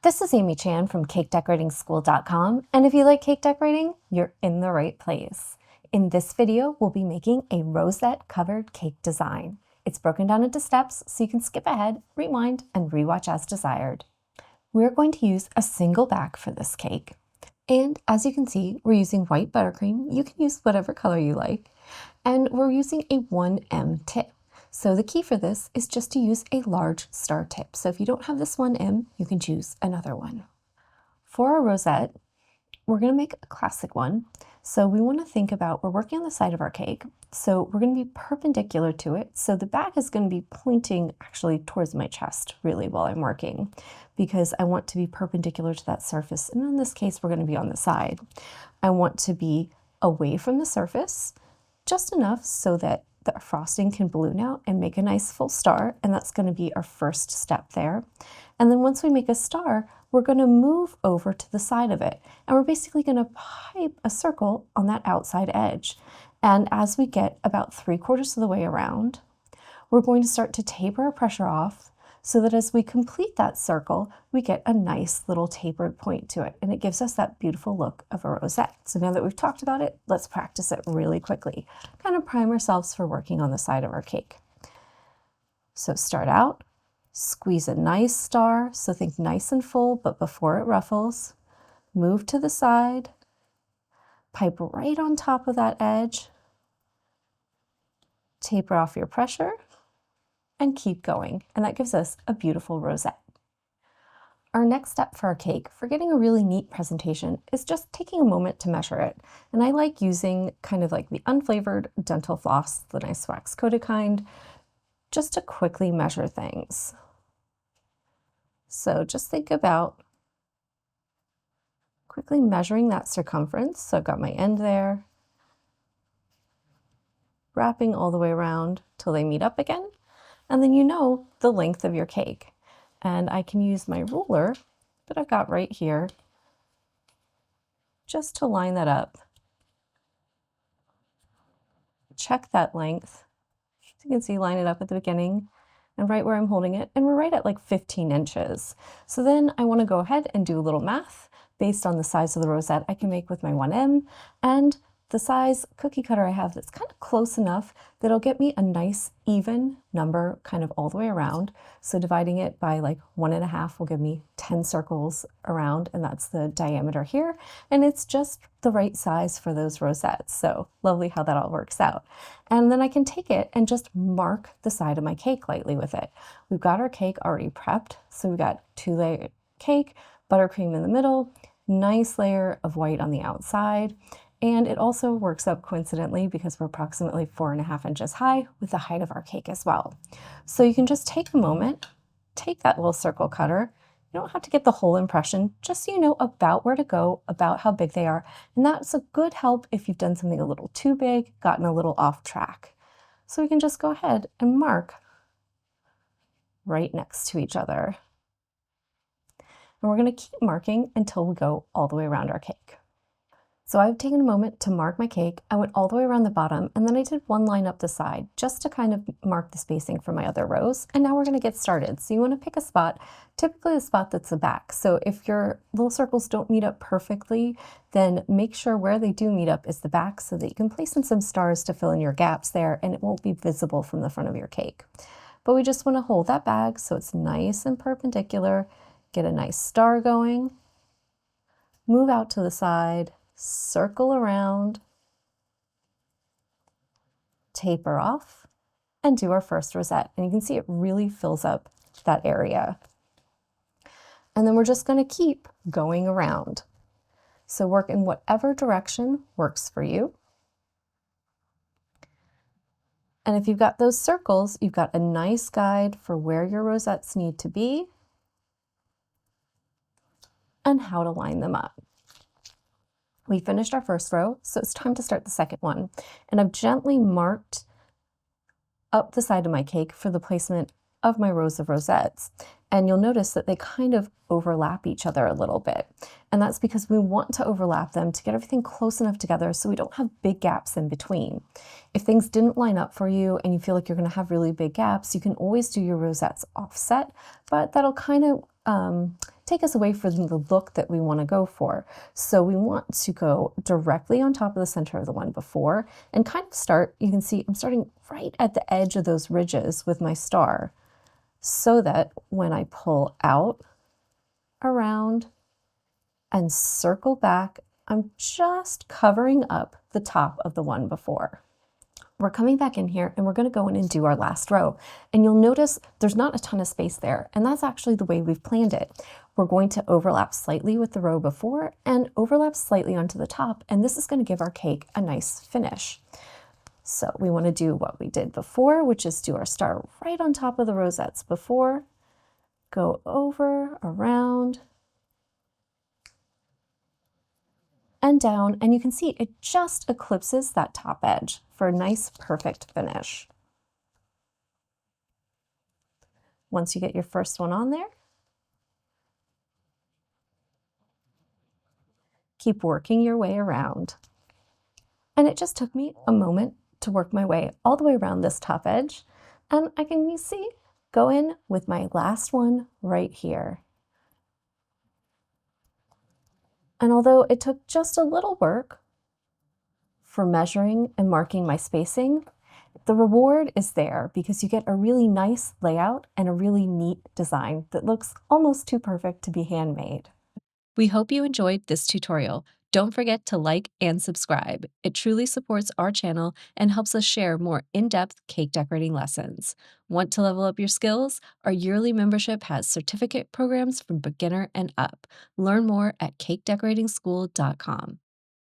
This is Amy Chan from CakeDecoratingSchool.com, and if you like cake decorating, you're in the right place. In this video, we'll be making a rosette covered cake design. It's broken down into steps so you can skip ahead, rewind, and rewatch as desired. We're going to use a single back for this cake. And as you can see, we're using white buttercream. You can use whatever color you like. And we're using a 1M tip. So the key for this is just to use a large star tip. So if you don't have this 1M, you can choose another one. For our rosette, we're going to make a classic one. So we want to think about, we're working on the side of our cake. So we're going to be perpendicular to it. So the back is going to be pointing actually towards my chest really while I'm working, because I want to be perpendicular to that surface. And in this case, we're going to be on the side. I want to be away from the surface, just enough so that the frosting can balloon out and make a nice full star, and that's going to be our first step there. And then once we make a star, we're going to move over to the side of it, and we're basically going to pipe a circle on that outside edge. And as we get about 3/4 of the way around, we're going to start to taper our pressure off so that as we complete that circle, we get a nice little tapered point to it, and it gives us that beautiful look of a rosette. So now that we've talked about it, let's practice it really quickly. Kind of prime ourselves for working on the side of our cake. So start out, squeeze a nice star, so think nice and full, but before it ruffles, move to the side, pipe right on top of that edge, taper off your pressure, and keep going, and that gives us a beautiful rosette. Our next step for our cake, for getting a really neat presentation, is just taking a moment to measure it. And I like using kind of like the unflavored dental floss, the nice wax coated kind, just to quickly measure things. So just think about quickly measuring that circumference. So I've got my end there, wrapping all the way around till they meet up again. And then you know the length of your cake. And I can use my ruler that I've got right here just to line that up. Check that length. So you can see, line it up at the beginning and right where I'm holding it. And we're right at like 15 inches. So then I want to go ahead and do a little math based on the size of the rosette I can make with my 1M and the size cookie cutter I have that's kind of close enough that it'll get me a nice even number kind of all the way around. So dividing it by like 1.5 will give me 10 circles around, and that's the diameter here. And it's just the right size for those rosettes. So lovely how that all works out. And then I can take it and just mark the side of my cake lightly with it. We've got our cake already prepped. So we've got 2-layer cake, buttercream in the middle, nice layer of white on the outside. And it also works out coincidentally because we're approximately 4.5 inches high with the height of our cake as well. So you can just take a moment, take that little circle cutter. You don't have to get the whole impression, just so you know about where to go, about how big they are. And that's a good help if you've done something a little too big, gotten a little off track. So we can just go ahead and mark right next to each other. And we're going to keep marking until we go all the way around our cake. So I've taken a moment to mark my cake. I went all the way around the bottom, and then I did one line up the side just to kind of mark the spacing for my other rows. And now we're going to get started. So you want to pick a spot, typically the spot that's the back. So if your little circles don't meet up perfectly, then make sure where they do meet up is the back so that you can place in some stars to fill in your gaps there, and it won't be visible from the front of your cake. But we just want to hold that back so it's nice and perpendicular, get a nice star going, move out to the side, circle around, taper off, and do our first rosette. And you can see it really fills up that area. And then we're just going to keep going around. So work in whatever direction works for you. And if you've got those circles, you've got a nice guide for where your rosettes need to be and how to line them up. We finished our first row, so it's time to start the second one. And I've gently marked up the side of my cake for the placement of my rows of rosettes. And you'll notice that they kind of overlap each other a little bit. And that's because we want to overlap them to get everything close enough together so we don't have big gaps in between. If things didn't line up for you and you feel like you're going to have really big gaps, you can always do your rosettes offset, but that'll kind of take us away from the look that we want to go for. So we want to go directly on top of the center of the one before and kind of start, you can see I'm starting right at the edge of those ridges with my star so that when I pull out, around, and circle back, I'm just covering up the top of the one before. We're coming back in here and we're going to go in and do our last row. And you'll notice there's not a ton of space there. And that's actually the way we've planned it. We're going to overlap slightly with the row before and overlap slightly onto the top. And this is going to give our cake a nice finish. So we want to do what we did before, which is do our star right on top of the rosettes before, go over, around, and down, and you can see it just eclipses that top edge for a nice, perfect finish. Once you get your first one on there, keep working your way around. And it just took me a moment to work my way all the way around this top edge, and I can, you see, go in with my last one right here. And although it took just a little work for measuring and marking my spacing, the reward is there because you get a really nice layout and a really neat design that looks almost too perfect to be handmade. We hope you enjoyed this tutorial. Don't forget to like and subscribe. It truly supports our channel and helps us share more in-depth cake decorating lessons. Want to level up your skills? Our yearly membership has certificate programs from beginner and up. Learn more at cakedecoratingschool.com.